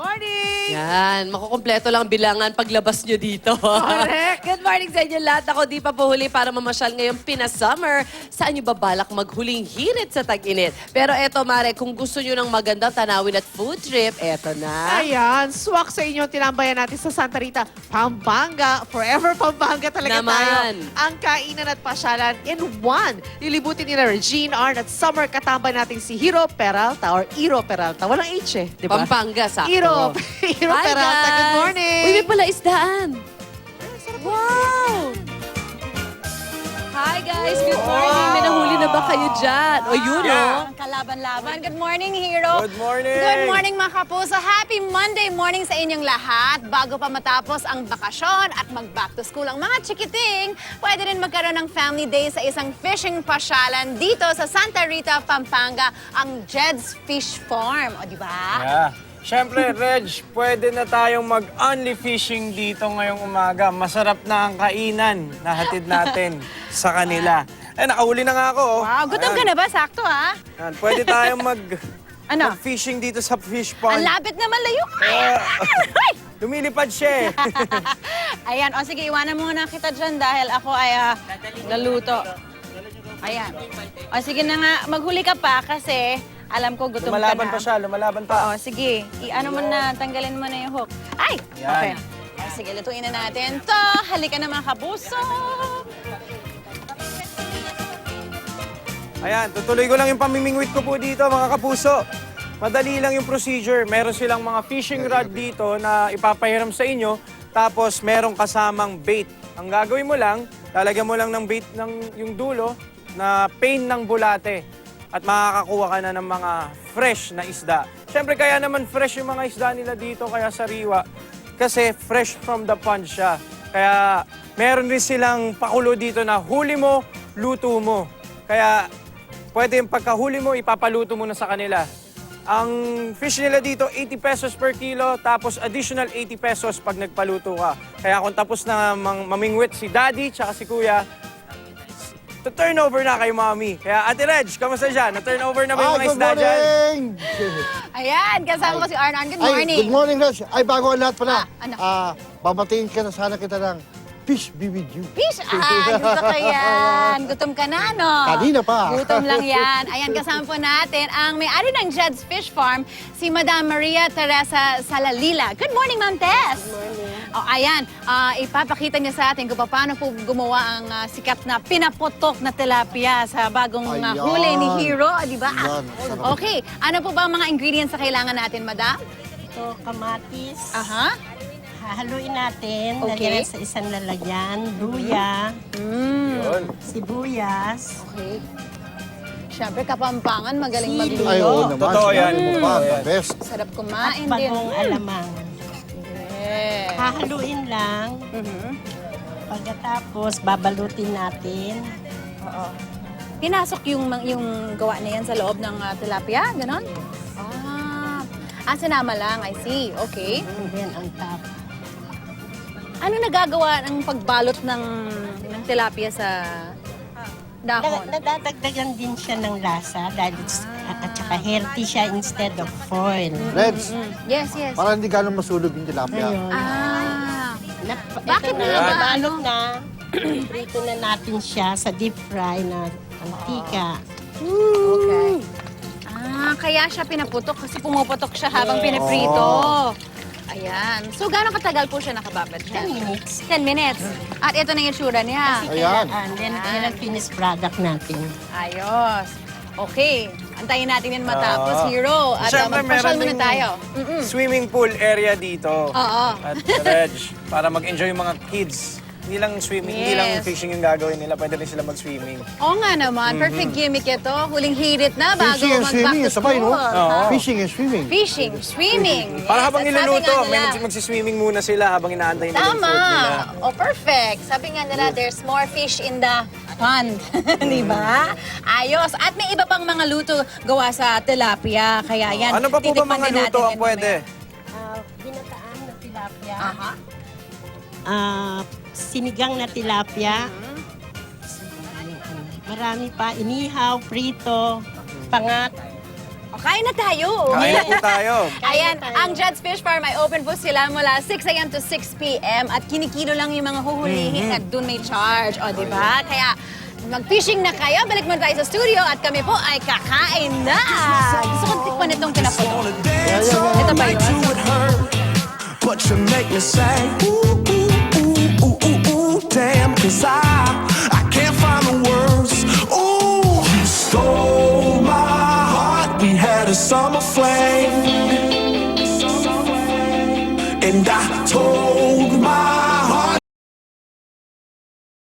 Morning! Yan, makukumpleto lang bilangan paglabas nyo dito. Correct. Good morning sa inyo lahat. Ako di pa po huli para mamasyal ngayong Pina-Summer. Saan nyo babalak maghuling hirit sa tag-init? Pero eto, Mare, kung gusto nyo ng magandang tanawin at food trip, eto na. Ayan, swak sa inyo tinambayan natin sa Santa Rita, Pampanga. Forever Pampanga talaga Naman. tayo. Ang kainan at pasyalan in one. Lilibutin nila Regine, Arn at Summer katambay natin si Hiro Peralta or Iro Peralta. Walang H di ba? Pampanga, sakto. Iro Hi, Peralta, guys. good morning! Uy, may pala isdaan. Wow! Hi, guys. Good morning. May nahuli na ba kayo dyan? O, yun, Yeah. oh. Kalaban-laban. Good morning, Hero. Good morning. Good morning, mga kapuso. Happy Monday morning sa inyong lahat. Bago pa matapos ang bakasyon at mag-back to school ang mga chikiting, pwede rin magkaroon ng family day sa isang fishing pasyalan dito sa Santa Rita, Pampanga, ang Jed's Fish Farm. O, di ba? Yeah. Siyempre, Reg, pwede na tayong mag-only fishing dito ngayong umaga. Masarap na ang kainan na hatid natin sa kanila. Eh, nakahuli na nga ako. Oh. Wow, gutom ka na ba? Sakto, ha? Yan, pwede tayong Ano? mag-fishing dito sa fish Ang pond. lapit naman, layo. Lumilipad siya eh. Ayan, o sige, iwanan muna kita dyan dahil ako ay naluto. Ayan. O sige na nga, maghuli ka pa kasi alam ko gutom Lumalaban ka pa na. siya, lumalaban pa. Oo, sige. I-ano mo na, tanggalin mo na yung hook. Ay! Yan. Okay. O, sige, lutuin na natin to. Halika na mga kabuso. Ayan, tutuloy ko lang yung pamimingwit ko po dito, mga kapuso. Madali lang yung procedure. Meron silang mga fishing rod dito na ipapahiram sa inyo. Tapos merong kasamang bait. Ang gagawin mo lang, lalagyan mo lang ng bait ng yung dulo na pain ng bulate. At makakakuha ka na ng mga fresh na isda. Siyempre, kaya naman fresh yung mga isda nila dito, kaya sariwa. Kasi fresh from the pond siya. Kaya meron rin silang pakulo dito na huli mo, luto mo. Kaya pwede yung pagkahuli mo, ipapaluto mo na sa kanila. Ang fish nila dito, 80 pesos per kilo, tapos additional 80 pesos pag nagpaluto ka. Kaya kung tapos na mamingwit si Daddy tsaka si Kuya, to-turnover na kay Mami. Kaya Ate Reg, kamusta dyan? Na-turnover na ba yung mga good isda dyan? morning! Ayan, kasama ko si Arnan. Good morning. Ay, good morning, Reg. Ay, bago ang lahat pala. ano? Babatiin ka na sana kita ng fish be with you. Fish! Gusto ko yan. Gutom ka na, no? Kanina pa. Gutom lang yan. Ayan, kasama po natin ang may-ari ng Jed's Fish Farm, si Madam Maria Teresa Salalila. Good morning, Ma'am Tess. Good morning. Oh, ayan, ipapakita niya sa atin kung paano po gumawa ang sikat na pinaputok na tilapia sa bagong Ayan. huli ni Hero, di ba? Ayan, sarap. Okay, ano po ba ang mga ingredients na kailangan natin, Madam? Ito, kamatis. Aha. Hahaluin natin. Okay. Lagyan sa isang lalagyan. Luya. Yun. Sibuyas. Okay. Siyempre, Kapampangan, magaling Sili. magluto. Ay, oo naman. Totoo yan. Sinabi mo pa, Totoo the yan. best. Sarap At kumain din. bagong alamang. Yeah. Hahaluin lang. Mhm. Pagkatapos, babalutin natin. Oo. Pinasok yung gawa na yan sa loob ng tilapia? Ganon? Sinama lang. I see. Okay. And then, ang top. Ano nagagawa ng pagbalot ng tilapia sa dahon? Nadadagdagan din siya ng lasa dahil at saka healthy siya instead of foil. Reg, Yes, yes. para hindi ganun masulog yung tilapia. Ayun. Bakit ito nga ba? Balot na. Prito na natin siya sa deep fry na antika. Okay. Kaya siya pinaputok kasi pumuputok siya habang pinaprito. Ayan. So, gano'ng katagal po siya nakababad siya? 10 minutes. 10 minutes. At ito na yung itsura niya. Ayan. And then, yan ang finished product natin. Ayos. Okay. Antayin natin yan matapos, Hero. At Siyempre, magpasyal muna ding tayo. swimming pool area dito. Oo. At Reg, para mag-enjoy yung mga kids. Hindi lang swimming, hindi lang Yes. fishing yung gagawin nila. Pwede rin sila mag-swimming. Oo nga naman. Perfect gimmick ito. Huling hirit na bago Fishing and mag-back swimming, to sabay, school. no? Oo. Fishing and swimming. Fishing, swimming. Para Yes, habang at sabi niluluto, nga may nila- magsiswimming muna sila habang inaantay nila yung Tama. food nila. Oh, perfect. Sabi nga nila, there's more fish in the pond. Di ba? Ayos. At may iba pang mga luto gawa sa tilapia. Kaya yan, Ano pa po ba titikman mga din natin luto ang yan pwede? Ginataan na tilapia. mamaya. Aha. Sinigang na tilapia. Marami pa. Inihaw, prito, pangat. O, kain na tayo. Kain na po tayo. Ayan, ang Jed's Fish Farm ay open po sila mula 6 a.m. to 6 p.m. at kinikilo lang yung mga huhulihin at dun may charge. O, di ba? Kaya mag-fishing na kayo. Balik mo tayo sa studio at kami po ay kakain na. Gusto ko tikman itong pinaputo. Ito ba yun? But you make me say, ooh, ooh, ooh, ooh, ooh, ooh, damn, 'cause I can't find the words. Ooh, you stole my heart. We had a summer flame, and I told my